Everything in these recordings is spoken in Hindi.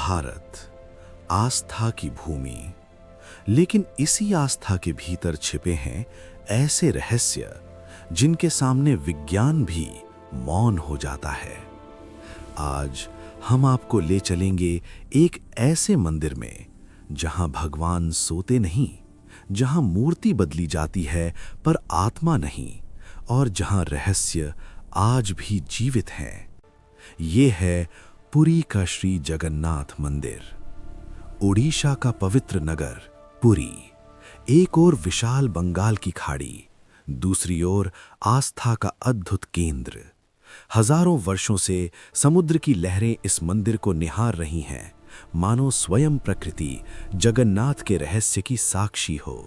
भारत आस्था की भूमि, लेकिन इसी आस्था के भीतर छिपे हैं ऐसे रहस्य जिनके सामने विज्ञान भी मौन हो जाता है। आज हम आपको ले चलेंगे एक ऐसे मंदिर में जहां भगवान सोते नहीं, जहां मूर्ति बदली जाती है पर आत्मा नहीं, और जहां रहस्य आज भी जीवित हैं। ये है पुरी का श्री जगन्नाथ मंदिर। ओडिशा का पवित्र नगर पुरी, एक ओर विशाल बंगाल की खाड़ी, दूसरी ओर आस्था का अद्भुत केंद्र। हजारों वर्षों से समुद्र की लहरें इस मंदिर को निहार रही हैं, मानो स्वयं प्रकृति जगन्नाथ के रहस्य की साक्षी हो।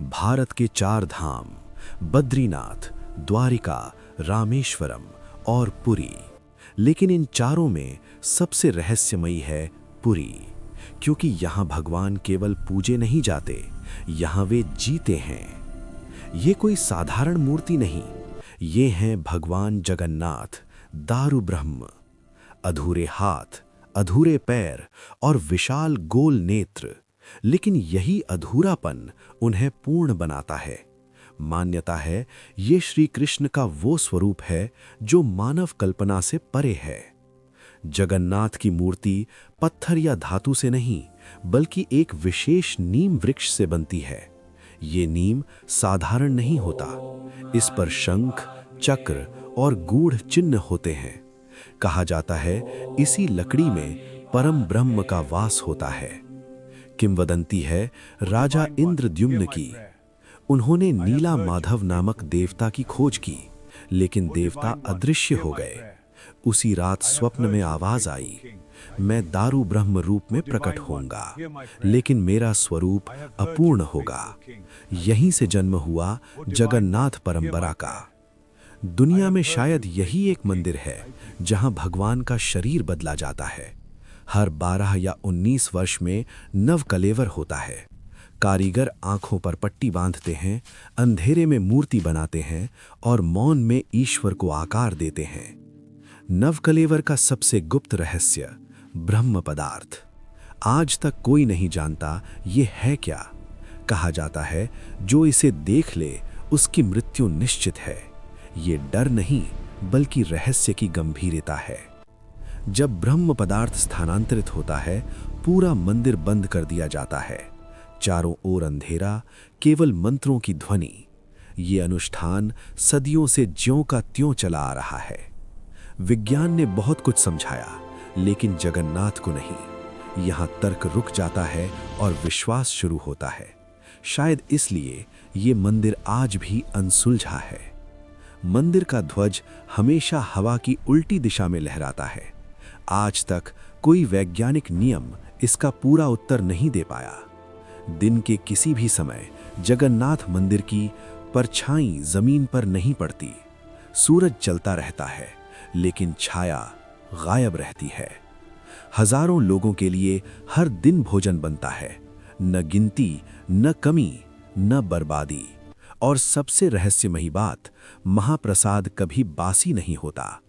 भारत के 4 धाम बद्रीनाथ, द्वारिका, रामेश्वरम और पुरी, लेकिन इन चारों में सबसे रहस्यमयी है पुरी, क्योंकि यहाँ भगवान केवल पूजे नहीं जाते, यहाँ वे जीते हैं। ये कोई साधारण मूर्ति नहीं, ये हैं भगवान जगन्नाथ, दारु ब्रह्म। अधूरे हाथ, अधूरे पैर और विशाल गोल नेत्र, लेकिन यही अधूरापन उन्हें पूर्ण बनाता है। मान्यता है ये श्री कृष्ण का वो स्वरूप है जो मानव कल्पना से परे है। जगन्नाथ की मूर्ति पत्थर या धातु से नहीं, बल्कि एक विशेष नीम वृक्ष से बनती है। ये नीम साधारण नहीं होता, इस पर शंख, चक्र और गूढ़ चिन्ह होते हैं। कहा जाता है इसी लकड़ी में परम ब्रह्म का वास होता है। किंवदंती है राजा इंद्रद्युम्न की। उन्होंने नीला माधव नामक देवता की खोज की, लेकिन देवता अदृश्य हो गए। उसी रात स्वप्न में आवाज आई, मैं दारु ब्रह्म रूप में प्रकट होऊंगा, लेकिन मेरा स्वरूप अपूर्ण होगा। यहीं से जन्म हुआ जगन्नाथ परंपरा का। दुनिया में शायद यही एक मंदिर है जहां भगवान का शरीर बदला जाता है। हर 12 या 19 वर्ष में नवकलेवर होता है। कारीगर आंखों पर पट्टी बांधते हैं, अंधेरे में मूर्ति बनाते हैं और मौन में ईश्वर को आकार देते हैं। नवकलेवर का सबसे गुप्त रहस्य ब्रह्म पदार्थ। आज तक कोई नहीं जानता ये है क्या। कहा जाता है जो इसे देख ले उसकी मृत्यु निश्चित है। ये डर नहीं, बल्कि रहस्य की गंभीरता है। जब ब्रह्म पदार्थ स्थानांतरित होता है, पूरा मंदिर बंद कर दिया जाता है। चारों ओर अंधेरा, केवल मंत्रों की ध्वनि। ये अनुष्ठान सदियों से ज्यों का त्यों चला आ रहा है। विज्ञान ने बहुत कुछ समझाया, लेकिन जगन्नाथ को नहीं। यहाँ तर्क रुक जाता है और विश्वास शुरू होता है। शायद इसलिए ये मंदिर आज भी अनसुलझा है। मंदिर का ध्वज हमेशा हवा की उल्टी दिशा में लहराता है। आज तक कोई वैज्ञानिक नियम इसका पूरा उत्तर नहीं दे पाया। दिन के किसी भी समय जगन्नाथ मंदिर की परछाई जमीन पर नहीं पड़ती। सूरज चलता रहता है, लेकिन छाया गायब रहती है। हजारों लोगों के लिए हर दिन भोजन बनता है, न गिनती, न कमी, न बर्बादी। और सबसे रहस्यमयी बात, महाप्रसाद कभी बासी नहीं होता।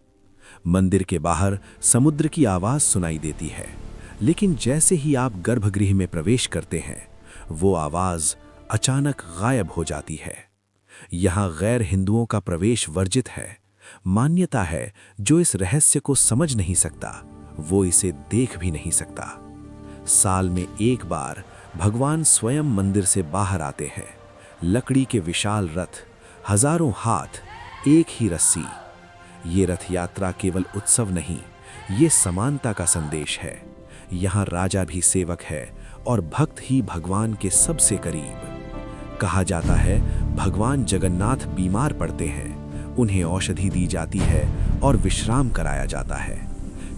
मंदिर के बाहर समुद्र की आवाज सुनाई देती है, लेकिन जैसे ही आप गर्भगृह में प्रवेश करते हैं, वो आवाज अचानक गायब हो जाती है। यहाँ गैर हिंदुओं का प्रवेश वर्जित है। मान्यता है जो इस रहस्य को समझ नहीं सकता, वो इसे देख भी नहीं सकता। साल में एक बार भगवान स्वयं मंदिर से बाहर आते हैं। लकड़ी के विशाल रथ, हजारों हाथ, एक ही रस्सी। ये रथ यात्रा केवल उत्सव नहीं, ये समानता का संदेश है। यहाँ राजा भी सेवक है और भक्त ही भगवान के सबसे करीब। कहा जाता है भगवान जगन्नाथ बीमार पड़ते हैं, उन्हें औषधि दी जाती है और विश्राम कराया जाता है।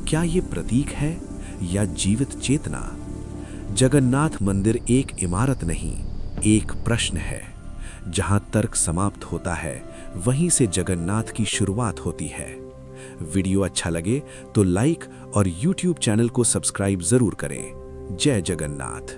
क्या ये प्रतीक है या जीवित चेतना? जगन्नाथ मंदिर एक इमारत नहीं, एक प्रश्न है। जहां तर्क समाप्त होता है, वहीं से जगन्नाथ की शुरुआत होती है। वीडियो अच्छा लगे तो लाइक और YouTube चैनल को सब्सक्राइब जरूर करें। जय जगन्नाथ।